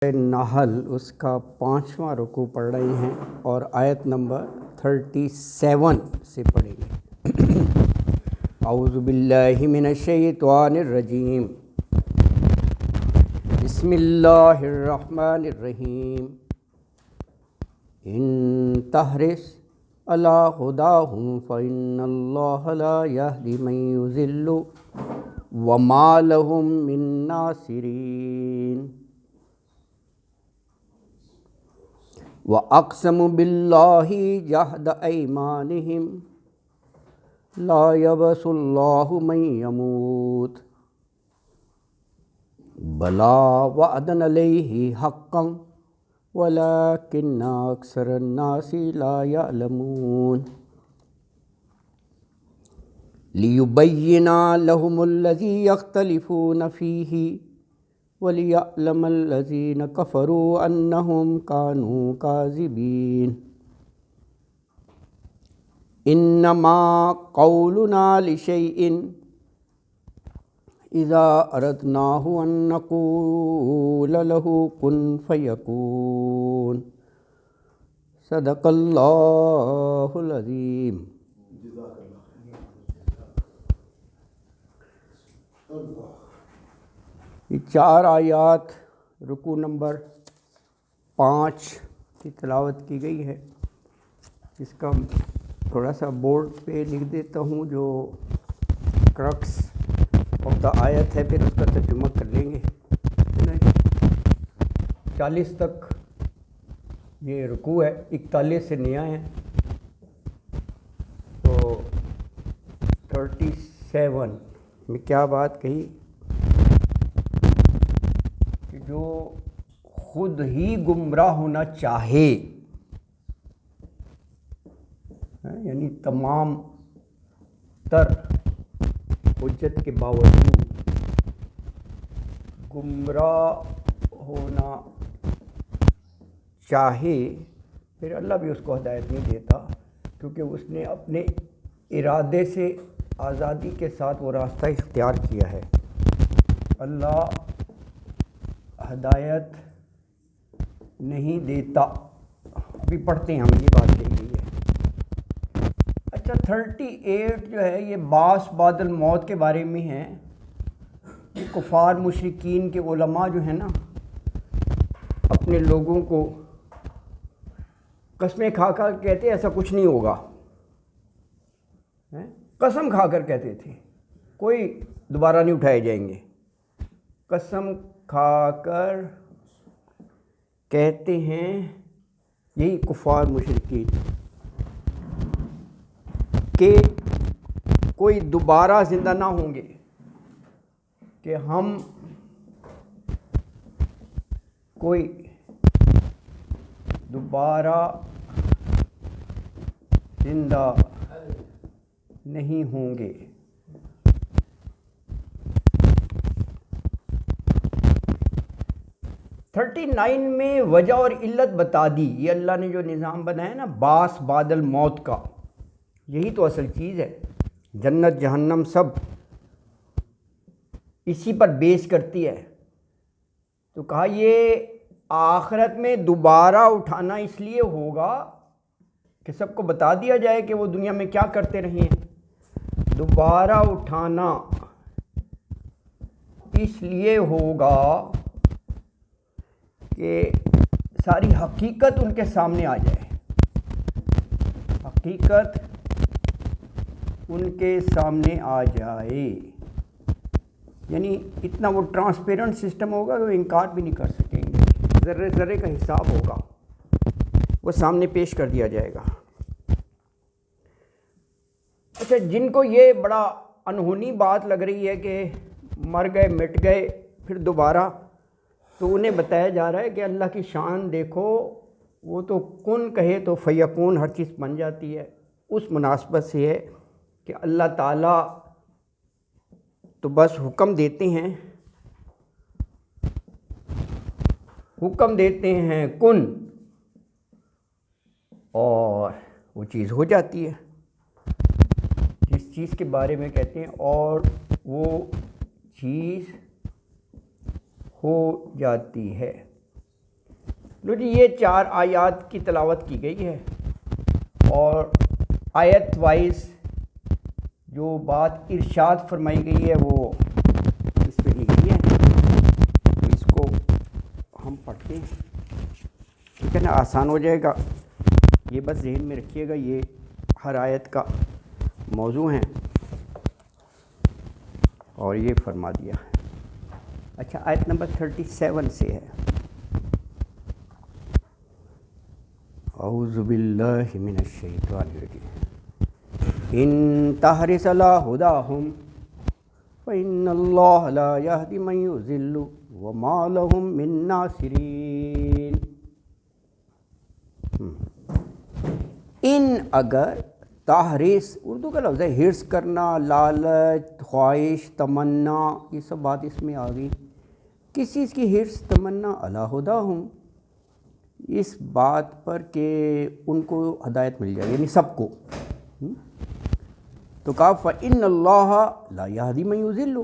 نحل اس کا 5واں رکوع پڑھ رہے ہیں اور آیت نمبر 37 سے پڑھیں گے۔ اعوذ باللہ من الشیطان الرجیم، بسم اللہ الرحمن الرحیم۔ ان تحرص علی ہداہم فإن اللہ لا یہدی من یضل وما لہم من ناصرین۔ وَأَقْسَمُوا بِاللَّهِ جَهْدَ أَيْمَانِهِمْ لَا يَبْعَثُ اللَّهُ مَن يَمُوتُ بَلَىٰ وَعْدًا عَلَيْهِ حَقًّا وَلَٰكِنَّ أَكْثَرَ النَّاسِ لَا يَعْلَمُونَ۔ لِيُبَيِّنَ لَهُمُ الَّذِي يَخْتَلِفُونَ فِيهِ وَلِيَعْلَمَ الَّذِينَ كَفَرُوا أَنَّهُمْ كَانُوا كَاذِبِينَ۔ إِنَّمَا قَوْلُنَا لِشَيْءٍ إِذَا أَرَدْنَاهُ أَن نَّقُولَ لَهُ كُن فَيَكُونُ۔ صدق اللہ العظیم۔ یہ 4 آیات رکوع نمبر 5 کی تلاوت کی گئی ہے۔ اس کا تھوڑا سا بورڈ پہ لکھ دیتا ہوں جو کرکس آف دا آیت ہے، پھر اس کا ترجمہ کر لیں گے۔ 40 تک یہ رکوع ہے، 41 سے نیا ہے، تو 37 میں کیا بات کہی کہ جو خود ہی گمراہ ہونا چاہے، یعنی تمام تر حجت کے باوجود گمراہ ہونا چاہے، پھر اللہ بھی اس کو ہدایت نہیں دیتا، کیونکہ اس نے اپنے ارادے سے آزادی کے ساتھ وہ راستہ اختیار کیا ہے۔ اللہ ہدایت نہیں دیتا، ابھی پڑھتے ہیں ہم، یہ بات کہی گئی ہے۔ اچھا، 38 جو ہے یہ باس بعد الموت کے بارے میں ہے۔ یہ کفار مشرکین کے علماء جو ہیں نا، اپنے لوگوں کو قسمیں کھا کر کہتے ایسا کچھ نہیں ہوگا، قسم کھا کر کہتے تھے کوئی دوبارہ نہیں اٹھائے جائیں گے، قسم کھا کر کہتے ہیں یہی کفار مشرکین کہ کوئی دوبارہ زندہ نہ ہوں گے، کہ ہم کوئی دوبارہ زندہ نہیں ہوں گے۔ تھرٹی 39 میں وجہ اور علت بتا دی۔ یہ اللہ نے جو نظام بنایا نا باس بعد الموت کا، یہی تو اصل چیز ہے۔ جنت جہنم سب اسی پر بیس کرتی ہے۔ تو کہا یہ آخرت میں دوبارہ اٹھانا اس لیے ہوگا کہ سب کو بتا دیا جائے کہ وہ دنیا میں کیا کرتے رہے ہیں۔ دوبارہ اٹھانا اس لیے ہوگا کہ ساری حقیقت ان کے سامنے آ جائے، حقیقت ان کے سامنے آ جائے، یعنی اتنا وہ ٹرانسپیرنٹ سسٹم ہوگا کہ وہ انکار بھی نہیں کر سکیں گے، ذرے ذرے کا حساب ہوگا، وہ سامنے پیش کر دیا جائے گا۔ اچھا، جن کو یہ بڑا انہونی بات لگ رہی ہے کہ مر گئے مٹ گئے پھر دوبارہ، تو انہیں بتایا جا رہا ہے کہ اللہ کی شان دیکھو، وہ تو کن کہے تو فیکون، ہر چیز بن جاتی ہے۔ اس مناسبت سے ہے کہ اللہ تعالیٰ تو بس حکم دیتے ہیں کن، اور وہ چیز ہو جاتی ہے جس چیز کے بارے میں کہتے ہیں، اور وہ چیز ہو جاتی ہے۔ لو جی یہ 4 آیات کی تلاوت کی گئی ہے، اور آیت وائز جو بات ارشاد فرمائی گئی ہے وہ اس پہ کی گئی ہے، تو اس کو ہم پڑھتے ہیں، ٹھیک ہے نا، آسان ہو جائے گا۔ یہ بس ذہن میں رکھیے گا، یہ ہر آیت کا موضوع ہے، اور یہ فرما دیا ہے۔ اچھا، آیت نمبر 37 سے ہے، اعوذ باللہ من الشیطان الرجیم، ان تحرص علی ہداہم فإن اللہ لا یہدی من یضل وما لهم من ناصرین۔ ان اگر، تحرص اردو کا لفظ ہے، حرص کرنا، لالچ، خواہش، تمنا، یہ سب بات اس میں آ گئی۔ کس چیز کی حرص، تمنا؟ علی ہداہم، اس بات پر کہ ان کو ہدایت مل جائے، یعنی سب کو۔ تو کہا فإن اللہ لا یہدی من یضل،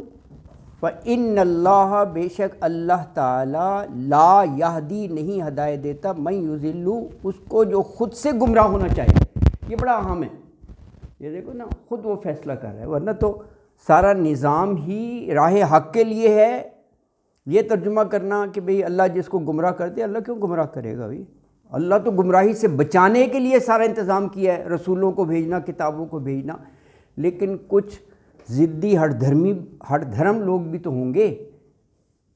فإن اللہ، بے شک اللہ تعالی، لا یہدی، نہیں ہدایت دیتا، من یضل، اس کو جو خود سے گمراہ ہونا چاہے۔ یہ بڑا اہم ہے، یہ دیکھو نا، خود وہ فیصلہ کر رہا ہے، ورنہ تو سارا نظام ہی راہ حق کے لیے ہے۔ یہ ترجمہ کرنا کہ بھئی اللہ جس کو گمراہ کر دے، اللہ کیوں گمراہ کرے گا بھئی؟ اللہ تو گمراہی سے بچانے کے لیے سارا انتظام کیا ہے، رسولوں کو بھیجنا، کتابوں کو بھیجنا، لیکن کچھ ضدی ہٹ دھرم لوگ بھی تو ہوں گے،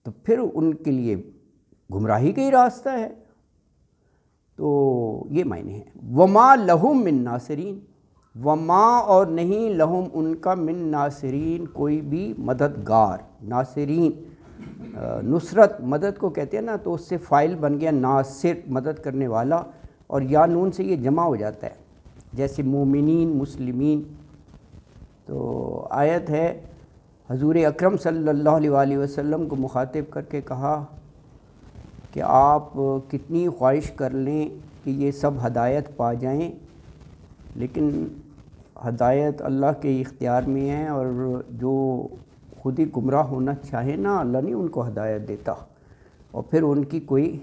تو پھر ان کے لیے گمراہی کا ہی راستہ ہے۔ تو یہ معنی ہے، وما لہم من ناصرین، وما اور نہیں، لہم ان کا، من ناصرین کوئی بھی مددگار، ناصرین نصرت، مدد کو کہتے ہیں نا، تو اس سے فائل بن گیا ناصر، مدد کرنے والا، اور یا نون سے یہ جمع ہو جاتا ہے، جیسے مومنین، مسلمین۔ تو آیت ہے، حضور اکرم صلی اللہ علیہ وآلہ وسلم کو مخاطب کر کے کہا کہ آپ کتنی خواہش کر لیں کہ یہ سب ہدایت پا جائیں، لیکن ہدایت اللہ کے اختیار میں ہے، اور جو خود ہی گمراہ ہونا چاہے نا، اللہ نہیں ان کو ہدایت دیتا، اور پھر ان کی کوئی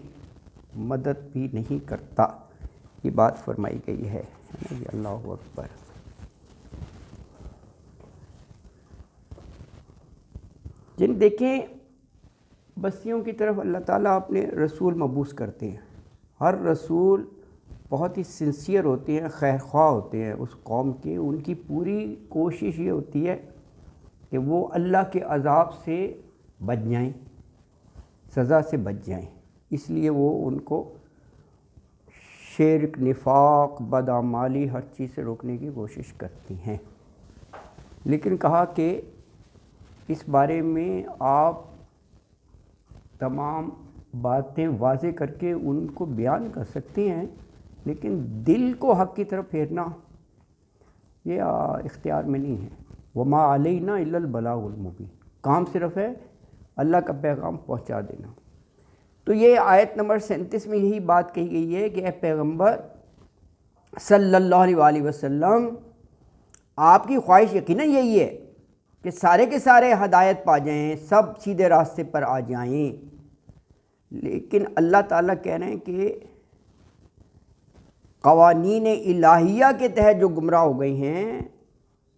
مدد بھی نہیں کرتا۔ یہ بات فرمائی گئی ہے۔ اللہ اکبر۔ جن دیکھیں، بستیوں کی طرف اللہ تعالیٰ اپنے رسول مبعوث کرتے ہیں، ہر رسول بہت ہی سنسیئر ہوتے ہیں، خیر خواہ ہوتے ہیں اس قوم کے، ان کی پوری کوشش یہ ہوتی ہے کہ وہ اللہ کے عذاب سے بچ جائیں، سزا سے بچ جائیں، اس لیے وہ ان کو شرک، نفاق، بدعمالی، ہر چیز سے روکنے کی کوشش کرتی ہیں۔ لیکن کہا کہ اس بارے میں آپ تمام باتیں واضح کر کے ان کو بیان کر سکتے ہیں، لیکن دل کو حق کی طرف پھیرنا یہ اختیار میں نہیں ہے۔ وما علینا الا البلاغ المبین، کام صرف ہے اللہ کا پیغام پہنچا دینا۔ تو یہ آیت نمبر 37 میں یہی بات کہی گئی ہے کہ اے پیغمبر صلی اللہ علیہ وآلہ وسلم، آپ کی خواہش یقیناً یہی ہے کہ سارے کے سارے ہدایت پا جائیں، سب سیدھے راستے پر آ جائیں، لیکن اللہ تعالیٰ کہہ رہے ہیں کہ قوانین الہیہ کے تحت جو گمراہ ہو گئے ہیں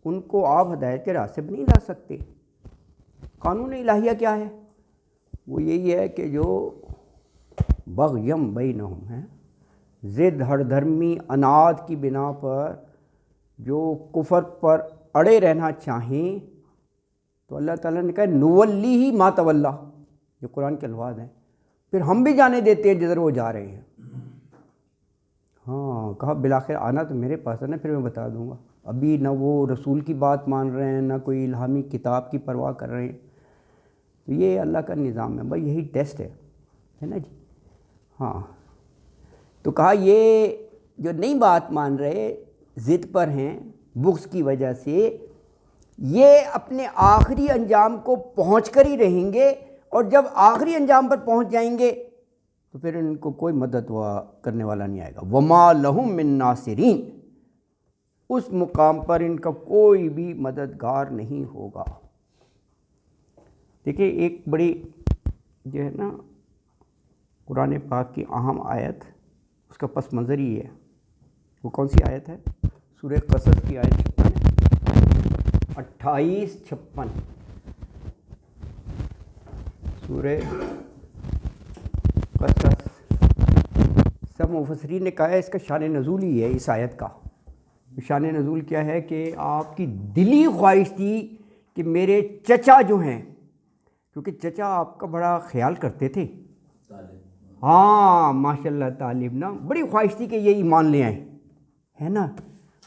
ان کو آپ ہدایت کے راستے پر نہیں لا سکتے۔ قانون الہیہ کیا ہے؟ وہ یہی ہے کہ جو بغیم بینہم ہے، ضد، ہر دھرمی، عناد کی بنا پر جو کفر پر اڑے رہنا چاہیں، تو اللہ تعالیٰ نے کہا نولی ہی ما تولا، جو قرآن کے الفاظ ہیں، پھر ہم بھی جانے دیتے ہیں جدھر وہ جا رہے ہیں۔ ہاں، کہا بالآخر آنا تو میرے پاس ہے نا، پھر میں بتا دوں گا۔ ابھی نہ وہ رسول کی بات مان رہے ہیں، نہ کوئی الہامی کتاب کی پرواہ کر رہے ہیں۔ تو یہ اللہ کا نظام ہے بھائی، یہی ٹیسٹ ہے نا جی۔ ہاں، تو کہا یہ جو نئی بات مان رہے، ضد پر ہیں بغض کی وجہ سے، یہ اپنے آخری انجام کو پہنچ کر ہی رہیں گے، اور جب آخری انجام پر پہنچ جائیں گے تو پھر ان کو کوئی مدد کرنے والا نہیں آئے گا۔ وما لہم من ناصرین، اس مقام پر ان کا کوئی بھی مددگار نہیں ہوگا۔ دیکھیں، ایک بڑی جو ہے نا قرآن پاک کی اہم آیت، اس کا پس منظر ہی ہے. وہ کون سی آیت ہے؟ سورہ قصص کی آیت 58-56. سورہ قصص. سب مفسرین نے کہا ہے اس کا شان نزول ہی ہے اس آیت کا. شان نزول کیا ہے کہ آپ کی دلی خواہش تھی کہ میرے چچا جو ہیں، کیونکہ چچا آپ کا بڑا خیال کرتے تھے. ہاں ماشاء اللہ طالب نا، بڑی خواہش تھی کہ یہ ایمان لے آئیں، ہے نا.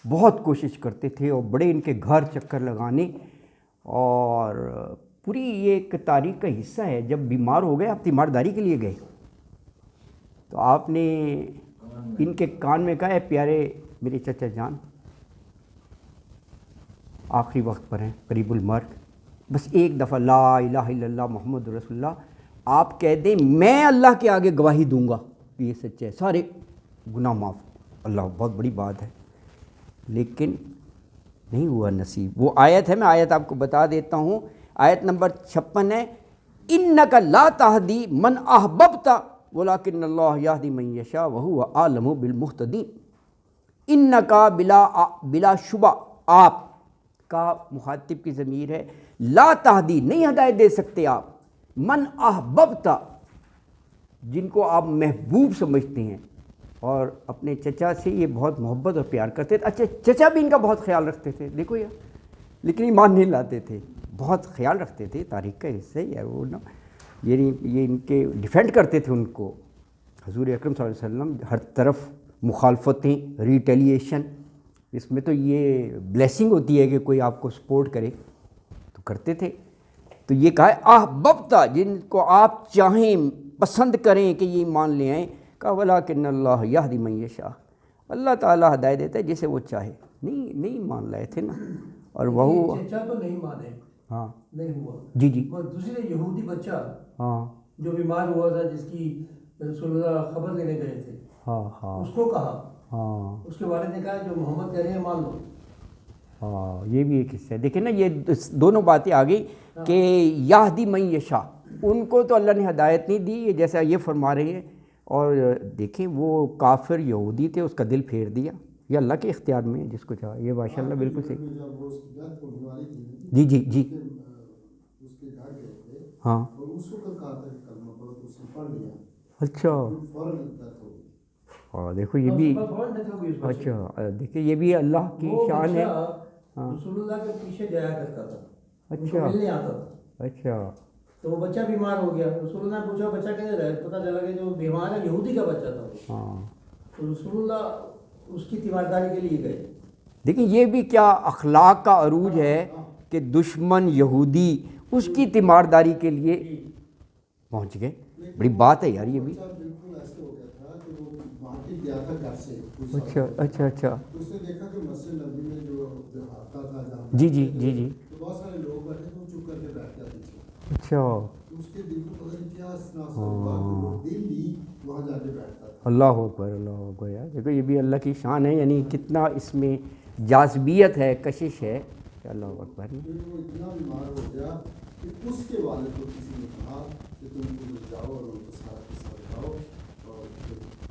بہت کوشش کرتے تھے اور بڑے ان کے گھر چکر لگانے، اور پوری یہ ایک تاریخ کا حصہ ہے. جب بیمار ہو گئے آپ تیمارداری کے لیے گئے تو آپ نے ان کے کان میں کہا ہے پیارے میرے چچا جان آخری وقت پر ہیں، قریب المرگ، بس ایک دفعہ لا الہ الا اللہ محمد رسول اللہ آپ کہہ دیں، میں اللہ کے آگے گواہی دوں گا کہ یہ سچ ہے، سارے گناہ معاف. اللہ بہت بڑی بات ہے، لیکن نہیں ہوا نصیب. وہ آیت ہے، میں آیت آپ کو بتا دیتا ہوں. آیت نمبر 56 ہے، انک لا تہدی من احببت ولکن اللہ یہدی من یشاء وہو اعلم بالمہتدین. انک بلا شبہ، آپ کا مخاطب کی ضمیر ہے، لا تہدی نہیں ہدایت دے سکتے آپ، من احببت جن کو آپ محبوب سمجھتے ہیں. اور اپنے چچا سے یہ بہت محبت اور پیار کرتے تھے. اچھا چچا بھی ان کا بہت خیال رکھتے تھے، دیکھو یار، لیکن ایمان نہیں لاتے تھے، بہت خیال رکھتے تھے. تاریخ کا حصہ ہی ہے وہ نا، یہ ان کے ڈیفینڈ کرتے تھے ان کو. حضور اکرم صلی اللہ علیہ وسلم ہر طرف مخالفتیں، ریٹیلیشن، اس میں تو یہ بلیسنگ ہوتی ہے کہ کوئی آپ کو سپورٹ کرے، تو کرتے تھے. تو یہ کہا ہے احببتا جن کو آپ چاہیں، پسند کریں کہ یہ ایمان لے آئیں. کہا ولکن اللہ یہدی من یشاء، اللہ تعالیٰ ہدایت دیتا ہے جسے وہ چاہے. نہیں مان لائے تھے نا. اور وہ چچا تو نہیں مانے، ہاں نہیں ہوا. جی دوسرے یہودی بچہ ہاں جو بیمار ہوا تھا، جس کی رسول اللہ خبر لینے گئے تھے، ہاں اس کو کہا، ہاں اس کے والد نے کہا جو محمد کہہ رہے ہیں مان لو. ہاں یہ بھی ایک حصہ ہے. دیکھیں نا یہ دونوں باتیں آ گئی کہ یہدی من یشاء، ان کو تو اللہ نے ہدایت نہیں دی، یہ جیسا یہ فرما رہے ہیں. اور دیکھیں وہ کافر یہودی تھے، اس کا دل پھیر دیا، یہ اللہ کے اختیار میں جس کو چاہا. یہ ماشاء اللہ بالکل صحیح. جی جی جی ہاں اچھا ہاں دیکھو یہ بھی، اچھا دیکھیں یہ بھی اللہ کی شان ہے. ہاں رسول اللہ کے پیچھے جایا کرتا تھا، اچھا ملنے آتا تھا. اچھا تو وہ بچہ بیمار ہو گیا، رسول اللہ نے پوچھا بچہ کدھر ہے، پتہ چلا کہ جو بیمار ہے یہودی کا بچہ تھا. ہاں تو رسول اللہ اس کی تیمارداری کے لیے گئے. دیکھیں یہ بھی کیا اخلاق کا عروج ہے کہ دشمن یہودی اس کی تیمارداری کے لیے پہنچ گئے. بڑی بات ہے یار یہ بھی. اچھا اچھا اچھا جی جی جی جی اچھا اللہ اکبر اللہ اکبر. یار دیکھو یہ بھی اللہ کی شان ہے، یعنی کتنا اس میں جاذبیت ہے، کشش ہے کہ اللہ اکبر. اتنا بیمار ہو گیا کہ اس کے والد کو کسی نے کہا کہ تم کو جاؤ اور ان کو سارا قصہ بتاؤ، اور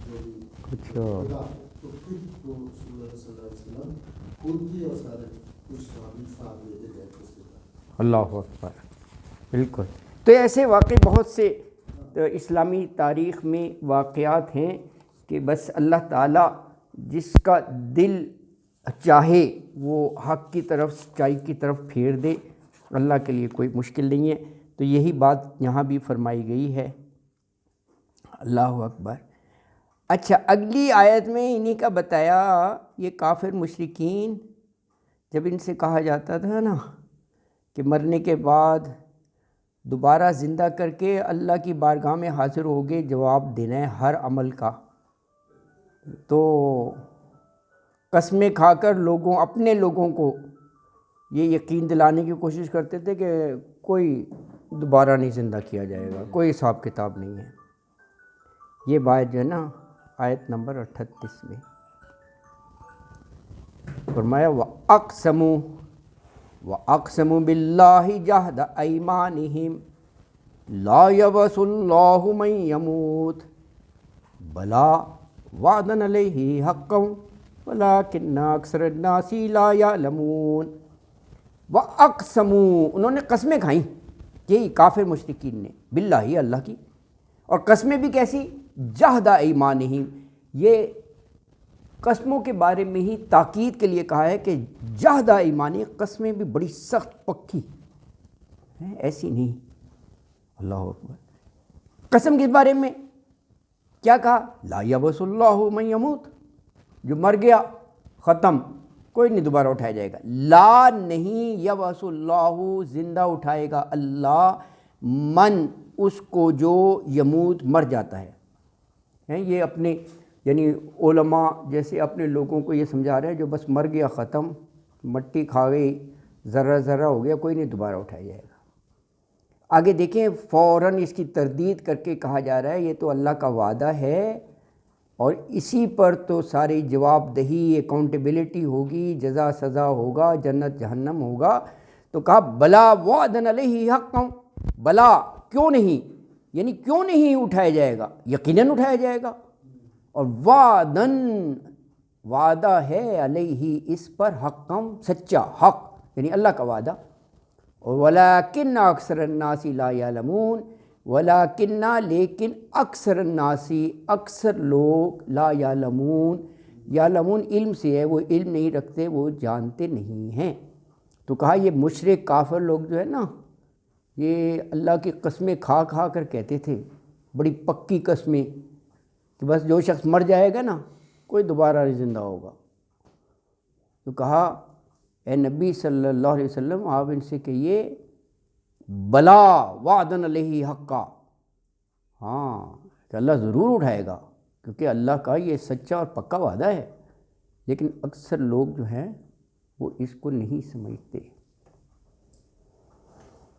جو بھی اچھا تو پھر وہ رسول اللہ صلی اللہ علیہ وسلم خود بھی اور سارے کچھ صحابی ساتھ لے کے گئے تھے اس کے بعد. اللہ اکبر بالکل. تو ایسے واقعے بہت سے اسلامی تاریخ میں واقعات ہیں کہ بس اللہ تعالیٰ جس کا دل چاہے وہ حق کی طرف، سچائی کی طرف پھیر دے. اللہ کے لیے کوئی مشکل نہیں ہے. تو یہی بات یہاں بھی فرمائی گئی ہے. اللہ اکبر. اچھا اگلی آیت میں انہی کا بتایا، یہ کافر مشرکین جب ان سے کہا جاتا تھا نا کہ مرنے کے بعد دوبارہ زندہ کر کے اللہ کی بارگاہ میں حاضر ہوگے، جواب دینا ہے ہر عمل کا، تو قسمیں کھا کر اپنے لوگوں کو یہ یقین دلانے کی کوشش کرتے تھے کہ کوئی دوبارہ نہیں زندہ کیا جائے گا، کوئی حساب کتاب نہیں ہے. یہ بات جو ہے نا آیت نمبر 38 میں فرمایا وَأَقْسَمُوا بِاللَّهِ جَهْدَ أَيْمَانِهِمْ لَا يَبْعَثُ اللَّهُ مَن يَمُوتُ بلا وعدن علیہ حقا ولکن اکثر الناس لا یعلمون واقسموا، انہوں نے قسمیں کھائیں، یہی کافر مشرکین نے، باللہ اللہ کی، اور قسمیں بھی کیسی، جہد ایمانہم، یہ قسموں کے بارے میں ہی تاکید کے لیے کہا ہے کہ جہد ایمانی، قسمیں بھی بڑی سخت پکی ہیں، ایسی نہیں۔ اللہ اکبر۔ قسم کس بارے میں کیا کہا، لا یبعث اللہ من یموت، جو مر گیا ختم، کوئی نہیں دوبارہ اٹھایا جائے گا، لا نہیں یبعث اللہ، زندہ اٹھائے گا اللہ، من اس کو جو یموت مر جاتا ہے۔ یہ اپنے یعنی علماء جیسے اپنے لوگوں کو یہ سمجھا رہے ہیں جو بس مر گیا ختم، مٹی کھا گئی، ذرہ ذرہ ہو گیا، کوئی نہیں دوبارہ اٹھایا جائے گا۔ آگے دیکھیں فوراً اس کی تردید کر کے کہا جا رہا ہے یہ تو اللہ کا وعدہ ہے اور اسی پر تو ساری جواب دہی، اکاؤنٹیبلٹی ہوگی، جزا سزا ہوگا، جنت جہنم ہوگا۔ تو کہا بلا وعدن علیہ حقا، بلا کیوں نہیں، یعنی کیوں نہیں اٹھایا جائے گا، یقیناً اٹھایا جائے گا، اور وعدن وعدہ ہے علیہ اس پر حقا سچا، حق یعنی اللہ کا وعدہ، ولیکن اکثر الناس لا یعلمون، ولیکن لیکن اکثر الناس اکثر لوگ، لا یعلمون، یعلمون علم سے ہے، وہ علم نہیں رکھتے، وہ جانتے نہیں ہیں۔ تو کہا یہ مشرک کافر لوگ جو ہے نا، یہ اللہ کی قسمیں کھا کھا کر کہتے تھے، بڑی پکی قسمیں، کہ بس جو شخص مر جائے گا نا کوئی دوبارہ نہیں زندہ ہوگا۔ تو کہا اے نبی صلی اللہ علیہ وسلم آپ ان سے کہیے بلا وعدن علیہ حقا، ہاں کہ اللہ ضرور اٹھائے گا، کیونکہ اللہ کا یہ سچا اور پکا وعدہ ہے، لیکن اکثر لوگ جو ہیں وہ اس کو نہیں سمجھتے۔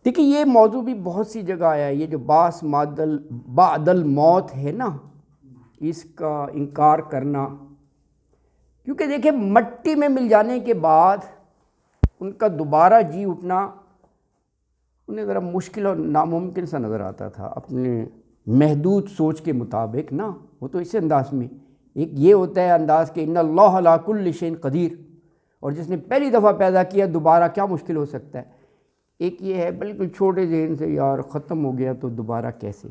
دیکھیں یہ موضوع بھی بہت سی جگہ آیا ہے، یہ جو بعد الموت ہے نا، اس کا انکار کرنا، کیونکہ دیکھیں مٹی میں مل جانے کے بعد ان کا دوبارہ جی اٹھنا انہیں ذرا مشکل اور ناممکن سا نظر آتا تھا اپنے محدود سوچ کے مطابق نا۔ وہ تو اسی انداز میں، ایک یہ ہوتا ہے انداز کہ ان اللہ علی کل شیء قدیر، اور جس نے پہلی دفعہ پیدا کیا دوبارہ کیا مشکل ہو سکتا ہے۔ ایک یہ ہے بالکل چھوٹے ذہن سے یار ختم ہو گیا تو دوبارہ کیسے،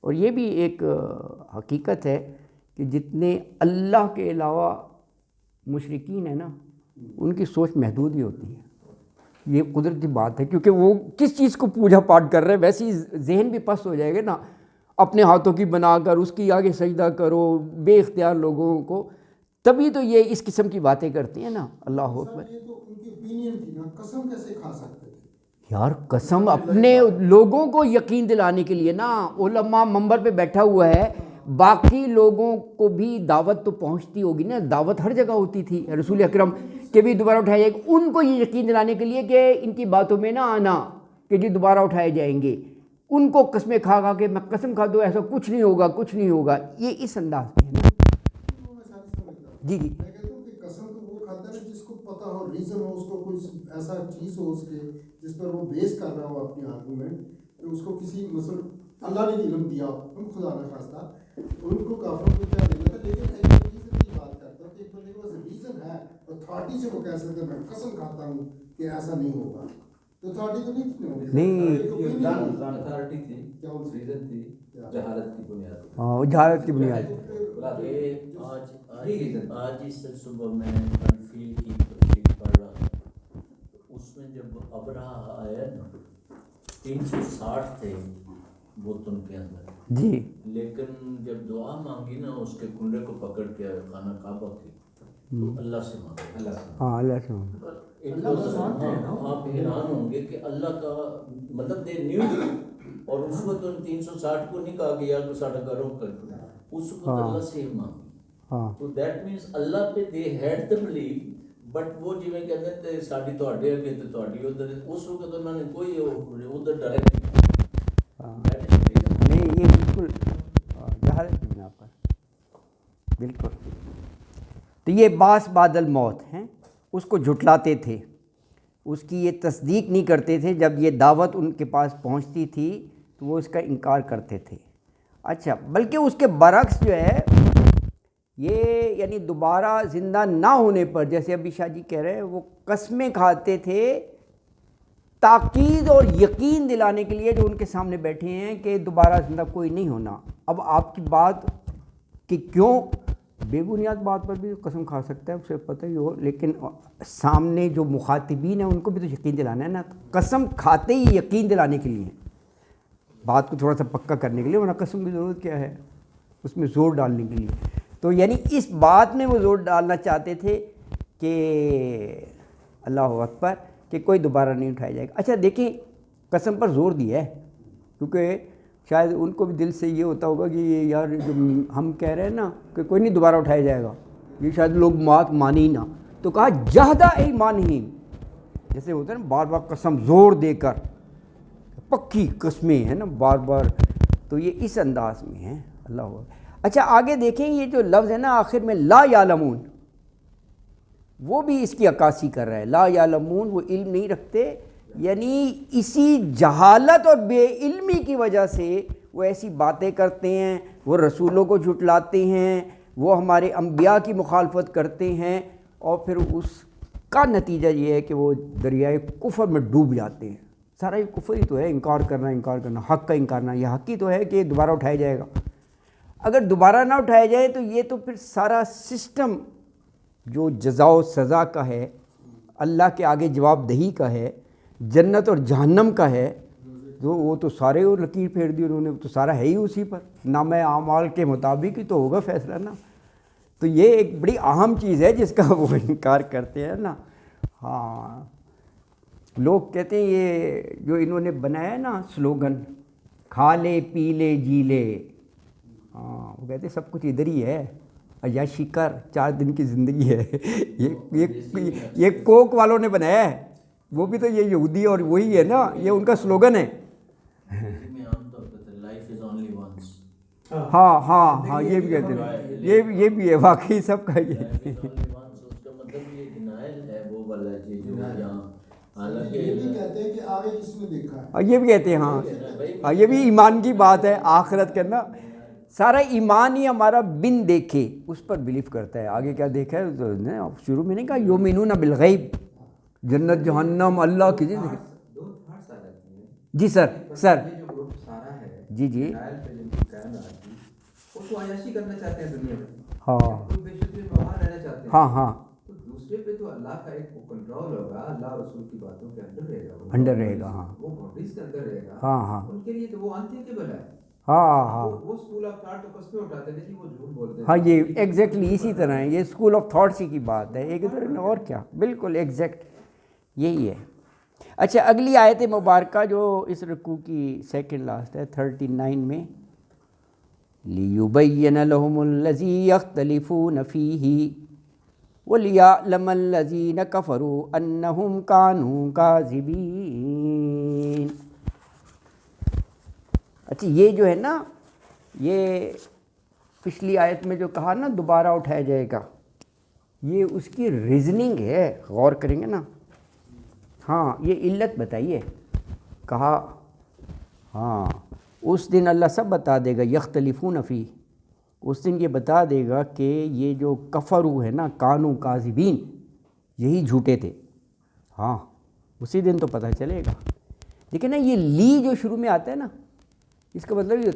اور یہ بھی ایک حقیقت ہے کہ جتنے اللہ کے علاوہ مشرکین ہیں نا ان کی سوچ محدود ہی ہوتی ہے، یہ قدرتی بات ہے، کیونکہ وہ کس چیز کو پوجا پاٹ کر رہے ہیں، ویسے ہی ذہن بھی پست ہو جائے گا نا، اپنے ہاتھوں کی بنا کر اس کی آگے سجدہ کرو بے اختیار لوگوں کو، تبھی تو یہ اس قسم کی باتیں کرتی ہیں نا۔ اللہ اکبر۔ یہ تو ان کی opinion تھی نا، قسم کیسے کھا سکتے تھے؟ یار قسم اپنے لوگوں کو یقین دلانے کے لیے نا، علماء منبر پہ بیٹھا ہوا ہے، باقی لوگوں کو بھی دعوت تو پہنچتی ہوگی نا، دعوت ہر جگہ ہوتی تھی رسول اکرم کے بھی دوبارہ اٹھائے جائے گا، ان کو یہ یقین دلانے کے لیے کہ ان کی باتوں میں نہ آنا کہ جی دوبارہ اٹھائے جائیں گے، ان کو قسمیں کھا کھا کے میں قسم کھا دوں ایسا کچھ نہیں ہوگا، کچھ نہیں ہوگا، یہ اس انداز میں ہے نا۔ جی جی میں کہتا ہوں کہ قسم تو وہ کھاتا ہے جس کو پتہ ہو، ریزن ہو، اس کو کوئی ایسا چیز ہو اس کے جس پر وہ بیس کر رہا ہو اپنی آرگومنٹ، کہ اس کو کسی مثلا اللہ نے علم دیا، ہم خدا نہ خواستہ ان کو کافروں کو کیا دینا تھا، لیکن ایک ریزن کی بات کرتا ہوں کہ ایک بندے کے پاس ریزن ہے، اتھارٹی سے وہ کہہ سکتے میں قسم کھاتا ہوں کہ ایسا نہیں ہوگا، تو اتھارٹی تو نہیں اتھارٹی تھی، ریزن تھی جہالت کی بنیاد، ہاں جہالت کی بنیاد۔ آج اس صبح میں انفیل کی تفسیر پڑھ رہا تھا، اس میں جب ابرہہ آیا نا 360 تھے بوتن کے اندر جی، لیکن جب دعا مانگی نا اس کے کنڈے کو پکڑ کے خانہ کعبہ کی تو اللہ سے مانگا، اللہ سے، ہاں اللہ سے آپ حیران ہوں گے کہ اللہ کا مطلب دے نیو، اور اس وقت ان 360 کو نہیں کہا کہ یار تو ساڑھا کرو کر، اس وقت اللہ سے مانگی، تو دیٹ مینس اللہ پہ they had the belief, but وہ جی میں کہتے ہیں ساڑھی تواڈے اگے تے تواڈی ادھر، اس وقت انہوں نے کوئی ادھر ڈائریکٹ نہیں، یہ بالکل جہالت کی بنا پر بالکل۔ تو یہ باس بعد الموت ہیں، اس کو جھٹلاتے تھے، اس کی یہ تصدیق نہیں کرتے تھے، جب یہ دعوت ان کے پاس پہنچتی تھی تو وہ اس کا انکار کرتے تھے۔ اچھا، بلکہ اس کے برعکس جو ہے یہ یعنی دوبارہ زندہ نہ ہونے پر، جیسے ابھی شاہ جی کہہ رہے ہیں، وہ قسمیں کھاتے تھے تاکید اور یقین دلانے کے لیے جو ان کے سامنے بیٹھے ہیں کہ دوبارہ زندہ کوئی نہیں ہونا۔ اب آپ کی بات کہ کیوں بے بنیاد بات پر بھی قسم کھا سکتا ہے، اسے پتہ ہی ہو، لیکن سامنے جو مخاطبین ہیں ان کو بھی تو یقین دلانا ہے نا۔ قسم کھاتے ہی یقین دلانے کے لیے، بات کو تھوڑا سا پکا کرنے کے لیے، ورنہ قسم کی ضرورت کیا ہے، اس میں زور ڈالنے کے لیے۔ تو یعنی اس بات میں وہ زور ڈالنا چاہتے تھے کہ اللہ اکبر، کہ کوئی دوبارہ نہیں اٹھایا جائے گا۔ اچھا دیکھیں، قسم پر زور دیا ہے، کیونکہ شاید ان کو بھی دل سے یہ ہوتا ہوگا کہ یہ یار جو ہم کہہ رہے ہیں نا کہ کوئی نہیں دوبارہ اٹھایا جائے گا، یہ شاید لوگ بات مانے ہی نہ، تو کہا جہدہ ایمانہم، جیسے ہوتا ہے نا بار بار قسم زور دے کر، پکی قسمیں ہیں نا بار بار، تو یہ اس انداز میں ہیں۔ اللہ اکبر۔ اچھا آگے دیکھیں، یہ جو لفظ ہے نا آخر میں لا یعلمون، وہ بھی اس کی عکاسی کر رہا ہے۔ لا یعلمون، وہ علم نہیں رکھتے، یعنی اسی جہالت اور بے علمی کی وجہ سے وہ ایسی باتیں کرتے ہیں، وہ رسولوں کو جھٹلاتے ہیں، وہ ہمارے انبیاء کی مخالفت کرتے ہیں، اور پھر اس کا نتیجہ یہ ہے کہ وہ دریائے کفر میں ڈوب جاتے ہیں۔ سارا یہ کفر ہی تو ہے، انکار کرنا، حق کا انکار کرنا۔ یہ حق ہی تو ہے کہ دوبارہ اٹھایا جائے گا۔ اگر دوبارہ نہ اٹھایا جائے تو یہ تو پھر سارا سسٹم جو جزا و سزا کا ہے، اللہ کے آگے جواب دہی کا ہے، جنت اور جہنم کا ہے، تو وہ تو سارے وہ لکیر پھیر دی انہوں نے، تو سارا ہے ہی اسی پر، نامہ اعمال کے مطابق ہی تو ہوگا فیصلہ نا۔ تو یہ ایک بڑی اہم چیز ہے جس کا وہ انکار کرتے ہیں نا۔ ہاں، لوگ کہتے ہیں یہ جو انہوں نے بنایا ہے نا سلوگن، کھا لے پی لے جی لے، ہاں وہ کہتے ہیں سب کچھ ادھر ہی ہے، عیاشی کر، 4 دن کی زندگی ہے۔ یہ کوک والوں نے بنایا ہے، وہ بھی تو یہ یہودی اور وہی ہے نا، یہ ان کا سلوگن ہے۔ ہاں ہاں ہاں، یہ بھی کہتے ہیں، یہ بھی ہے واقعی سب کا یہ۔ یہ بھی کہتے ہیں کہ آگے کس نے دیکھا ہے، یہ بھی کہتے ہیں ہاں، یہ بھی ایمان کی بات ہے، آخرت کرنا۔ سارا ایمان ہی ہمارا بن دیکھے اس پر بلیف کرتا ہے، آگے کیا دیکھا ہے تو شروع میں نہیں کہا یؤمنون بالغیب، جنت جہنم اللہ کی چیز۔ جی سر جی جی ہاں ہاں ہاں، دوسرے پہ تو اللہ کا ایک کنٹرول ہوگا، اللہ رسول کی باتوں کے اندر رہے گا، انڈر رہے گا، ہاں وہ باڈیز کے اندر رہے گا، ہاں ہاں ان کے لیے تو وہ انتھنکیبل ہے۔ ہاں ہاں وہ اسکول آف تھاٹ تو قسمیں اٹھاتے تھے کہ وہ جھوٹ بولتے ہاں، یہ ایگزیکٹلی اسی طرح ہے، یہ اسکول آف تھاٹس ہی کی بات ہے ایک ادھر اور کیا، بالکل ایگزیکٹ یہی ہے۔ اچھا اگلی آیت مبارکہ جو اس رکوع کی سیکنڈ لاسٹ ہے 39 میں، لِيُبَيِّنَ لَهُمُ الَّذِي يَخْتَلِفُونَ فِيهِ وَلِيَعْلَمَ الَّذِينَ كَفَرُوا أَنَّهُمْ كَانُوا كَاذِبِينَ۔ اچھا یہ جو ہے نا، یہ پچھلی آیت میں جو کہا نا دوبارہ اٹھایا جائے گا، یہ اس کی ریزننگ ہے، غور کریں گے نا۔ ہاں یہ علت بتائیے، کہا ہاں اس دن اللہ سب بتا دے گا، یختلفون فی، اس دن یہ بتا دے گا کہ یہ جو کفرو ہے نا، کانو کاذبین، یہی جھوٹے تھے۔ ہاں اسی دن تو پتہ چلے گا۔ لیکن نا یہ لی جو شروع میں آتا ہے نا، اس کا مطلب یہ ہوتا ہے